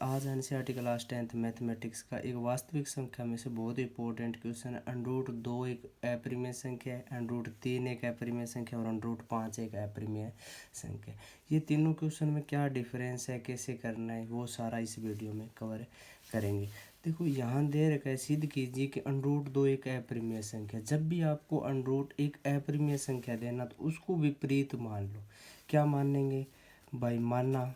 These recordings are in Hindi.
आज एनसीईआरटी क्लास 10th मैथमेटिक्स का एक वास्तविक संख्या में से बहुत इंपॉर्टेंट क्वेश्चन है। अंडरूट 2 एक अपरिमेय संख्या है, अंडरूट 3 एक अपरिमेय संख्या और अंडरूट 5 एक अपरिमेय संख्या। ये तीनों क्वेश्चन में क्या डिफरेंस है, कैसे करना है, वो सारा इस वीडियो में कवर करेंगे। देखो यहाँ दे रखा है, सिद्ध कीजिए कि अंडरूट 2 एक अपरिमेय संख्या। जब भी आपको अंडरूट एक अपरिमेय संख्या देना तो उसको विपरीत मान लो। क्या मानेंगे भाई? माना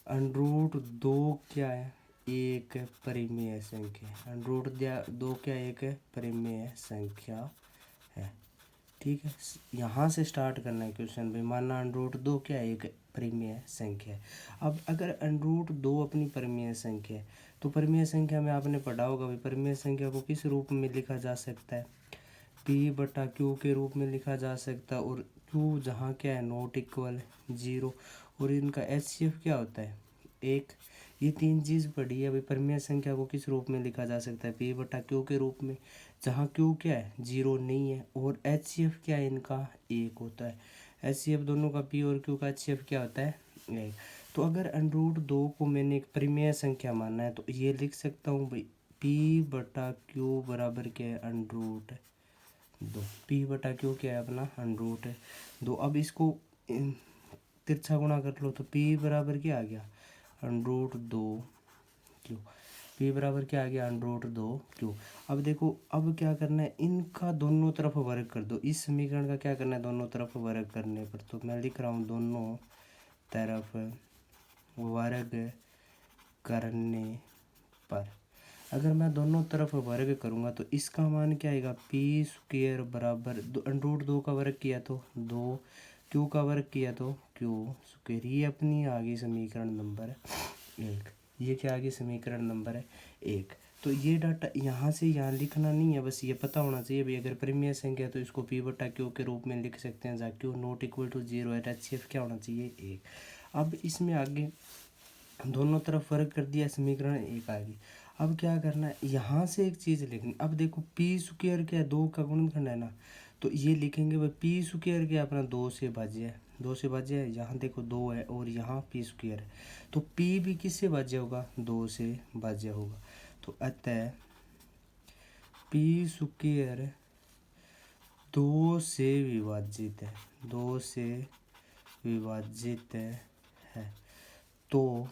अंडरूट 2 क्या है? एक परिमेय संख्या। अंडरूट 2 क्या एक परिमेय संख्या है। ठीक है, यहाँ से स्टार्ट करना है क्वेश्चन भाई। माना अंडरूट 2 क्या है? एक परिमेय संख्या है। अब अगर अंडरूट 2 अपनी परिमेय संख्या है तो परिमेय संख्या में आपने पढ़ा होगा भाई, परिमेय संख्या को किस रूप में लिखा जा सकता है? पी बटा क्यू के रूप में लिखा जा सकता है। और क्यू जहाँ क्या है? Not equal 0। और इनका एचसीएफ क्या होता है? 1। ये तीन चीज़ पढ़ी है भाई। परिमेय संख्या को किस रूप में लिखा जा सकता है? पी बटा क्यू के रूप में, जहाँ क्यू क्या है? 0 नहीं है। और एचसीएफ क्या है इनका? 1 होता है। एचसीएफ दोनों का, पी और क्यू का एचसीएफ क्या होता है? 1। तो अगर अंडरूट 2 को मैंने एक परिमेय संख्या मानना है तो ये लिख सकता हूँ भाई, पी बटा क्यू बराबर क्या है? अंडरूट 2। पी बटा क्यू क्या है अपना? अंडरूट 2। अब इसको तिरछा गुणा कर लो तो पी बराबर क्या आ गया? Under root 2 Q. पी बराबर क्या आ गया? Under root 2 Q. अब देखो, अब क्या करना है? इनका दोनों तरफ वर्ग कर दो। इस समीकरण का क्या करना है? दोनों तरफ वर्ग करने पर। तो मैं लिख रहा हूँ दोनों तरफ वर्ग करने पर। अगर मैं दोनों तरफ वर्ग करूँगा तो इसका मान क्या आएगा? पी स्क्वेयर बराबर अंडरूट 2 का वर्ग किया तो 2, क्यू का वर्ग किया तो क्यू स्क्वेयर। ये अपनी आ गई समीकरण नंबर 1। ये क्या आ गई? समीकरण नंबर 1। तो ये डाटा यहाँ से यहाँ लिखना नहीं है, बस ये पता होना चाहिए भाई। अगर परिमेय संख्या है तो इसको पी बटा क्यू के रूप में लिख सकते हैं, जहाँ क्यू नॉट इक्वल टू 0 है। एचसीएफ क्या होना चाहिए? 1। अब इसमें आगे दोनों तरफ वर्ग कर दिया, समीकरण 1 आ गई। अब क्या करना है? यहाँ से एक चीज़ लिखनी। अब देखो, पी स्क्वायर क्या है? 2 का गुणनखंड है ना, तो ये लिखेंगे भाई पी स्क्वायर क्या अपना? 2 से भाज्य है। 2 से भाज्य है। यहाँ देखो 2 है और यहाँ पी स्क्वायर है, तो पी भी किससे भाज्य होगा? 2 से भाज्य होगा। तो अतः पी स्क्वायर 2 से विभाजित है, 2 से विभाजित है। तो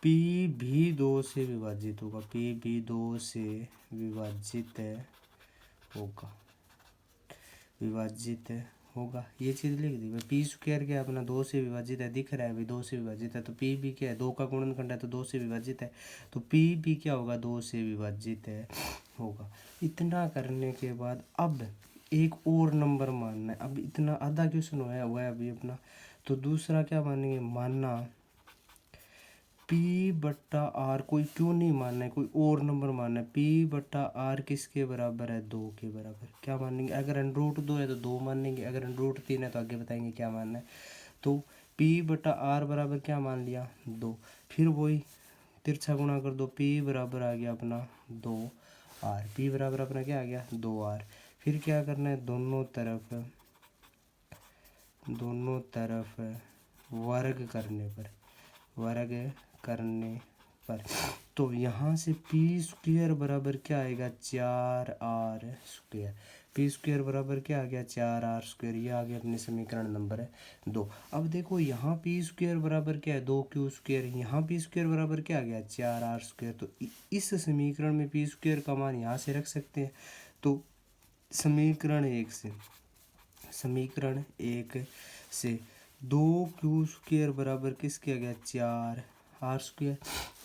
पी भी 2 से विभाजित होगा, पी भी 2 से विभाजित होगा, विभाजित होगा। ये चीज़ लिख दी भाई। पी स्क्वायर क्या है अपना? 2 से विभाजित है, दिख रहा है भाई, 2 से विभाजित है। तो पी भी क्या है? 2 का गुणनखंड है तो 2 से विभाजित है, तो पी भी क्या होगा? 2 से विभाजित होगा। इतना करने के बाद अब एक और नंबर मानना है। अब इतना आधा क्वेश्चन हुआ है अभी अपना। तो दूसरा क्या मानेंगे? मानना पी बट्टा आर, कोई क्यों नहीं मानना है, कोई और नंबर मानना है। पी बट्टा आर किसके बराबर है? 2 के बराबर। क्या मानेंगे? अगर अंडरूट 2 है तो 2 मानेंगे, अगर अंडरूट 3 है तो आगे बताएंगे क्या मानना है। तो पी बट्टा आर बराबर क्या मान लिया? 2। फिर वही तिरछा गुणा कर दो, पी बराबर आ गया अपना 2 आर। पी बराबर अपना क्या आ गया? 2 आर। फिर क्या करना है? दोनों तरफ वर्ग करने पर, वर्ग करने पर। तो यहाँ से पी स्क्वायर बराबर क्या आएगा? 4r square. पी स्क्वायर बराबर क्या आ गया? 4r square. ये आ गया अपने समीकरण नंबर 2। अब देखो, यहाँ पी स्क्वायर बराबर क्या है? 2q square. यहाँ पी स्क्वायर बराबर क्या आ गया? 4r square. तो इस समीकरण में पी स्क्वायर का मान यहाँ से रख सकते हैं। तो समीकरण 1 से 2q स्क्वायर बराबर किसके आ गया? 4r square.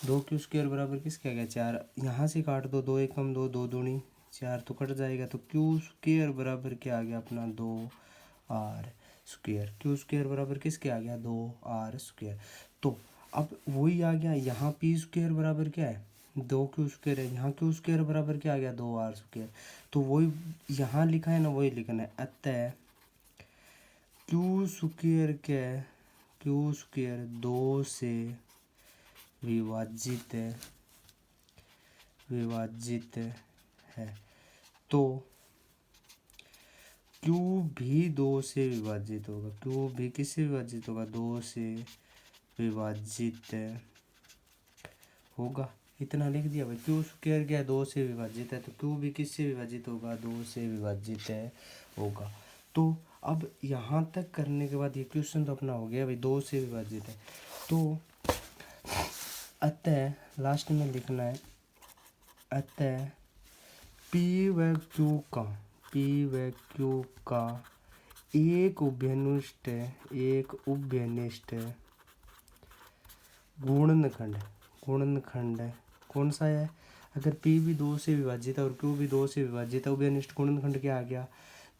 2q स्क्वायर बराबर किसके आ गया? 4। यहाँ से काट दो, 2 एकम 2, 2 दूनी 4 तो कट जाएगा। तो q स्क्वायर बराबर क्या आ गया अपना? 2r square. q स्क्वायर बराबर किसके आ गया? 2r square. तो अब वही आ गया। यहाँ पी स्क्वायर बराबर क्या है? 2q स्क्वायर है। यहाँ q स्क्वायर बराबर क्या आ गया? 2r square. तो वही यहाँ लिखा है ना, वही लिखना है। अतः क्यू स्क्वायर क्या है? क्यू स्क्वायर 2 से विभाजित है। तो क्यू भी 2 से विभाजित होगा। क्यू भी किससे विभाजित होगा? 2 से विभाजित होगा। इतना लिख दिया भाई। क्यू स्क्वायर क्या है, 2 से विभाजित है, तो क्यू भी किससे विभाजित होगा, 2 से विभाजित है होगा। तो अब यहाँ तक करने के बाद ये क्वेश्चन तो अपना हो गया भाई, 2 से विभाजित है। तो अतः लास्ट में लिखना है, अतः पी व क्यू का एक उभयनिष्ठ गुणनखंड कौन सा है। अगर P भी 2 से विभाजित है और Q भी 2 से विभाजित है, उभयनिष्ठ गुणनखंड क्या आ गया,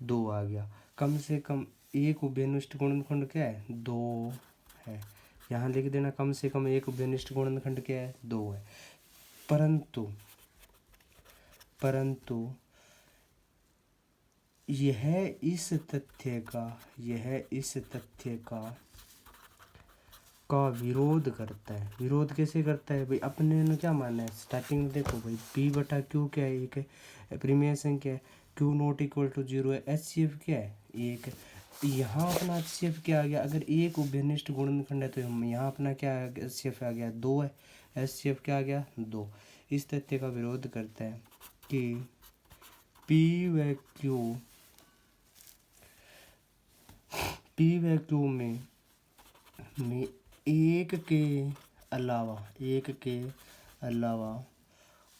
2 आ गया। कम से कम एक उभयनिष्ठ गुणनखंड क्या है, 2 है। यहाँ लिख देना, कम से कम एक उभयनिष्ठ गुणनखंड क्या है, 2 है। परंतु यह इस तथ्य का विरोध करता है। विरोध कैसे करता है भाई, अपने ने क्या मानना है, स्टार्टिंग में देखो भाई, P बटा Q क्या है, एक है, परिमेय संख्या है, Q नॉट इक्वल टू 0 है, HCF क्या है, 1 है। यहाँ अपना HCF क्या आ गया, अगर एक उभयनिष्ठ गुणनखंड है तो हम यहाँ अपना क्या HCF आ गया, 2 है। HCF क्या आ गया, 2। इस तथ्य का विरोध करता है कि P व Q में एक के अलावा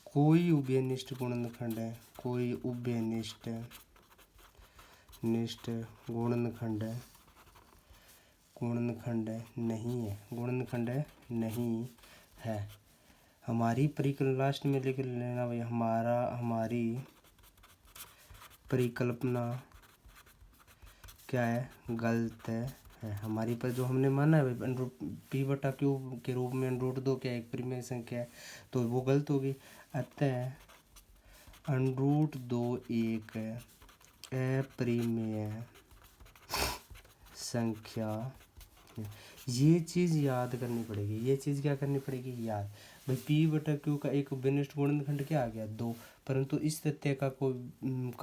कोई उभयनिष्ठ गुणनखंड नहीं है। हमारी परिकल्पना लास्ट में लिख लेना भाई, हमारी परिकल्पना क्या है, गलत है। हमारी पर जो हमने माना है भाई, P बटा Q के रूप में √2 क्या एक परिमेय संख्या है, तो वो गलत होगी। अतः √2 एक अपरिमेय संख्या। ये चीज़ याद करनी पड़ेगी, ये चीज़ क्या करनी पड़ेगी, याद भाई। P बटा Q का एक उभयनिष्ठ गुणनखंड क्या आ गया, 2। परंतु इस तथ्य का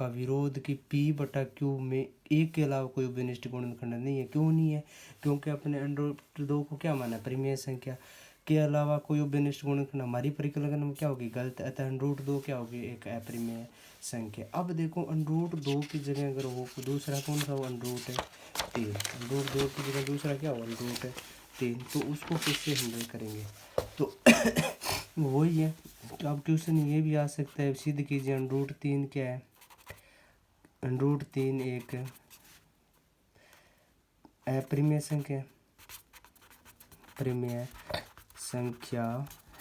विरोध कि P बटा Q में एक के अलावा कोई उभयनिष्ठ गुणनखंड नहीं है। क्यों नहीं है, क्योंकि अपने √2 को क्या माना, परिमेय संख्या के अलावा कोई उभयनिष्ठ गुणनखंड। हमारी परिकल्पना में क्या होगी, गलत। अतः √2 क्या होगी, एक अपरिमेय संख्या। अब देखो √2 की जगह अगर हो दूसरा कौन सा हो, √3। √2 की जगह दूसरा क्या हो, √3। तो उसको कैसे हैंडल करेंगे, तो वही है। तो अब क्वेश्चन ये भी आ सकता है, सिद्ध कीजिए √3 क्या है, √3 एक अपरिमेय संख्या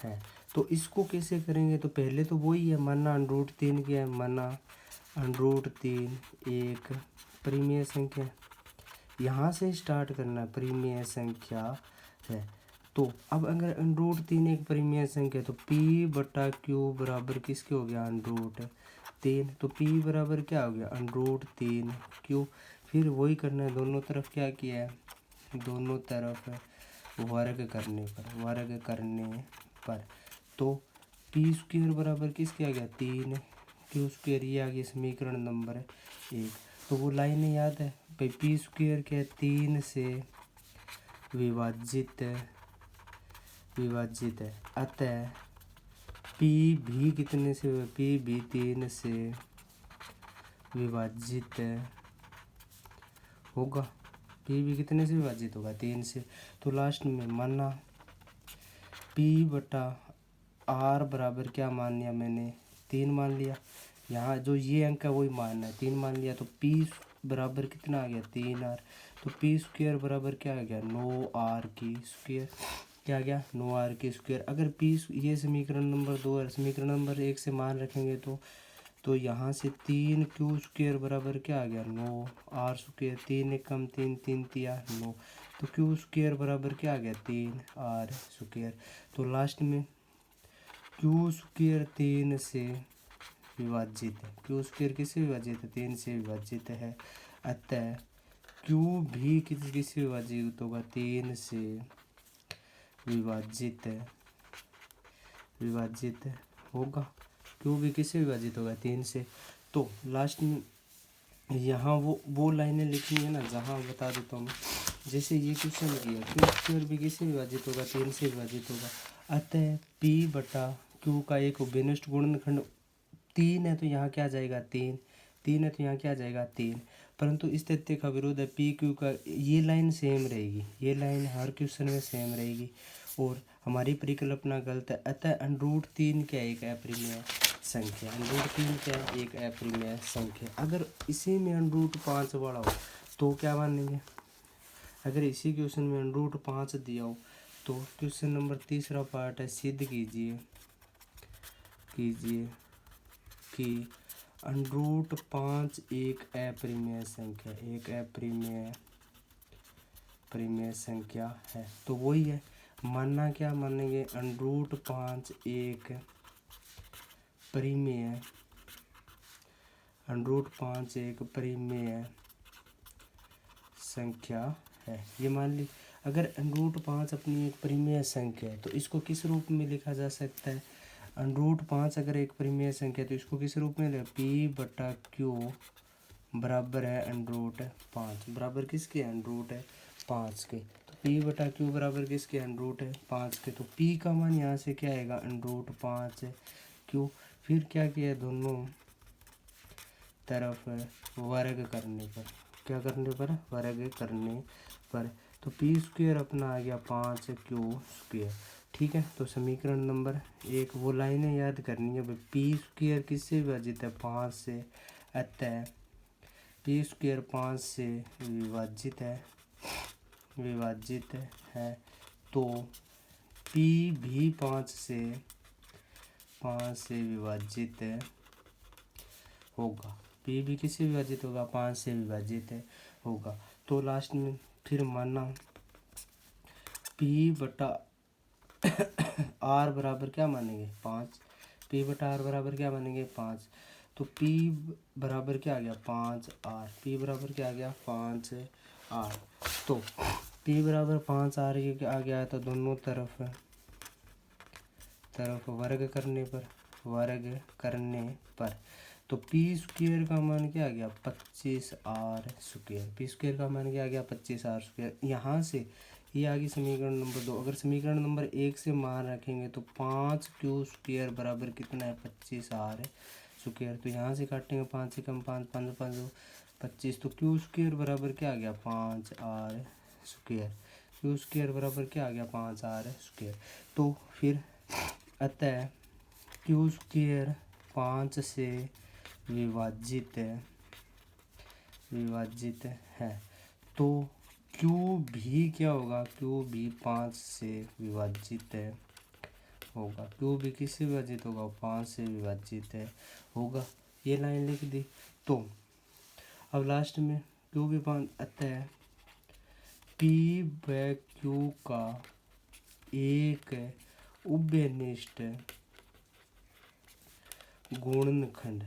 है। तो इसको कैसे करेंगे, तो पहले तो वही है, माना √3 क्या है, माना √3 एक परिमेय संख्या। यहाँ से स्टार्ट करना, परिमेय संख्या है। तो अब अगर √3 एक परिमेय संख्या है, तो P बटा Q बराबर किसके हो गया, √3। तो P बराबर क्या हो गया, √3 Q। फिर वही करना है, दोनों तरफ क्या किया है, दोनों तरफ वर्ग करने पर तो P स्क्वायर बराबर किसके आ गया, 3 Q स्क्वायर। ये आ गया समीकरण नंबर 1। तो वो लाइनें याद है भाई, P स्क्वायर क्या है, 3 से विभाजित है। अतः P भी कितने से, P भी 3 से विभाजित होगा। P भी कितने से विभाजित होगा, 3 से। तो लास्ट में माना P बटा R बराबर क्या मान लिया मैंने, 3 मान लिया। यहाँ जो ये अंक है वही मानना है, 3 मान लिया। तो P बराबर कितना आ गया, 3R। तो P स्क्वायर बराबर क्या आ गया, 9R की स्क्वायर। क्या आ गया, 9R की स्क्वायर। अगर P ये समीकरण नंबर 2 है, समीकरण नंबर 1 से मान रखेंगे तो यहाँ से 3Q स्क्वायर बराबर क्या आ गया, 9R स्क्वायर। 3 एक कम 3, 3 तिया 9। तो Q स्क्वायर बराबर क्या आ गया, 3R स्क्वायर। तो लास्ट में Q स्क्वायर 3 से विभाजित है। Q स्क्वायर किससे विभाजित है, 3 से विभाजित है। अतः Q भी किससे विभाजित होगा, 3 से विभाजित होगा। Q भी किससे विभाजित होगा, 3 से। तो लास्ट में यहाँ वो लाइनें लिखी है ना, जहाँ बता देता हूँ जैसे ये क्वेश्चन किया क्यू स्क्वायर भी किससे विभाजित होगा, 3 से विभाजित होगा। अतः पी बटा क्यू का एक उभयनिष्ठ गुणनखंड 3 है तो यहाँ क्या आ जाएगा 3, 3 है तो यहाँ क्या आ जाएगा 3। परंतु इस तथ्य का विरोध है पी क्यू का, ये लाइन सेम रहेगी, ये लाइन हर क्वेश्चन में सेम रहेगी और हमारी परिकल्पना गलत है। अतः √3 क्या एक अपरिमेय संख्या, √3 क्या एक अपरिमेय संख्या। अगर इसी में √5 वाला हो तो क्या मानेंगे, अगर इसी क्वेश्चन में √5 दिया हो तो क्वेश्चन नंबर तीसरा पार्ट है, सिद्ध कीजिए कि √5 एक अपरिमेय संख्या, एक अपरिमेय संख्या है। तो वही है मानना, क्या मानेंगे √5 एक परिमेय, √5 एक परिमेय संख्या है, ये मान ली। अगर √5 अपनी एक परिमेय संख्या है तो इसको किस रूप में लिखा जा सकता है, √5 अगर एक परिमेय संख्या है तो इसको किस रूप में लिखा, पी बटा क्यू बराबर है √5, बराबर किसके √5 के। तो पी बटा क्यू बराबर किसके √5 के। तो पी का मान यहाँ से क्या आएगा √5 क्यू। फिर क्या किया, दोनों तरफ वर्ग करने पर, क्या करने पर, वर्ग करने पर, तो पी स्क्वायर अपना आ गया 5 क्यू स्क्वायर। ठीक है, तो समीकरण नंबर 1 वो लाइनें याद करनी है भाई, पी स्क्वायर किससे विभाजित है 5 से, अतः पी स्क्वायर 5 से विभाजित है तो पी भी 5 से विभाजित होगा, पी भी किससे विभाजित होगा 5 से विभाजित होगा। तो लास्ट में फिर माना पी बटा आर बराबर क्या मानेंगे 5, पी बटा आर बराबर क्या मानेंगे 5। तो पी बराबर क्या आ गया 5R, पी बराबर क्या आ गया 5R। तो पी बराबर 5R के आ गया तो दोनों तरफ वर्ग करने पर तो पी स्क्वायर का मान क्या आ गया 25R स्क्वायर, पी स्क्वायर का मान क्या आ गया 25R स्क्वायर। यहाँ से ये आ गई समीकरण नंबर 2। अगर समीकरण नंबर 1 से मान रखेंगे तो 5 क्यू स्क्वायर बराबर कितना है 25R स्क्वायर। तो यहाँ से काटेंगे 5 से कम 5, 5 5 25, तो क्यू स्क्वायर बराबर क्या आ गया 5R स्क्वायर, क्यू स्क्वायर बराबर क्या आ गया 5R स्क्वायर। तो फिर अतः क्यू स्क्वायर 5 से विभाजित है तो क्यू भी क्या होगा, क्यू भी 5 से विभाजित होगा, क्यू भी किससे विभाजित होगा 5 से विभाजित होगा। ये लाइन लिख दी। तो अब लास्ट में क्यू भी 5, अतः पी व क्यू का एक उभयनिष्ठ गुणनखंड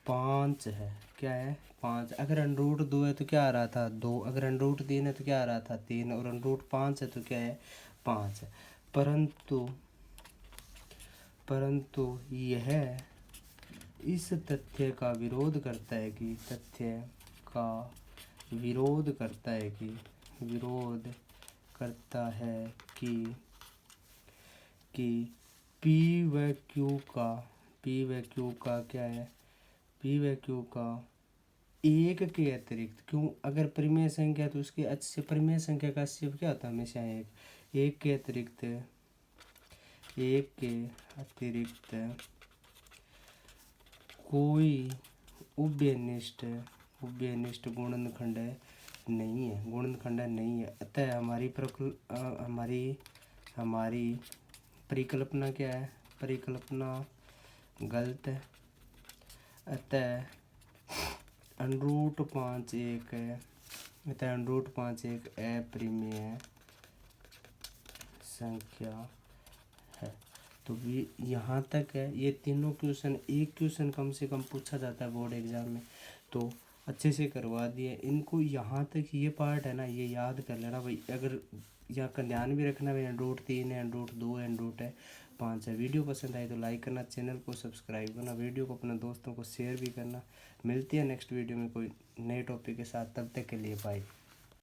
5 है, क्या है 5। अगर √2 है तो क्या आ रहा था 2, अगर √3 है तो क्या आ रहा था 3, और √5 है तो क्या है 5 है। परंतु यह इस तथ्य का विरोध करता है कि पी व क्यू का क्या है, पी व क्यू का एक के अतिरिक्त, क्यों अगर परिमेय संख्या तो उसके अच्छे परिमेय संख्या का HCF क्या होता है हमेशा एक के अतिरिक्त कोई उभयनिष्ठ गुणनखंड नहीं है। अतः हमारी परिकल्पना क्या है, परिकल्पना गलत है। अतः √5 एक अपरिमेय संख्या है। तो भी यहाँ तक है। ये तीनों क्वेश्चन, एक क्वेश्चन कम से कम पूछा जाता है बोर्ड एग्जाम में, तो अच्छे से करवा दिए इनको। यहाँ तक ये पार्ट है ना, ये याद कर लेना भाई। अगर यहाँ का ध्यान भी रखना भाई √3 है, √2 है, 5 है। वीडियो पसंद आए तो लाइक करना, चैनल को सब्सक्राइब करना, वीडियो को अपने दोस्तों को शेयर भी करना। मिलती है नेक्स्ट वीडियो में कोई नए टॉपिक के साथ, तब तक के लिए बाय।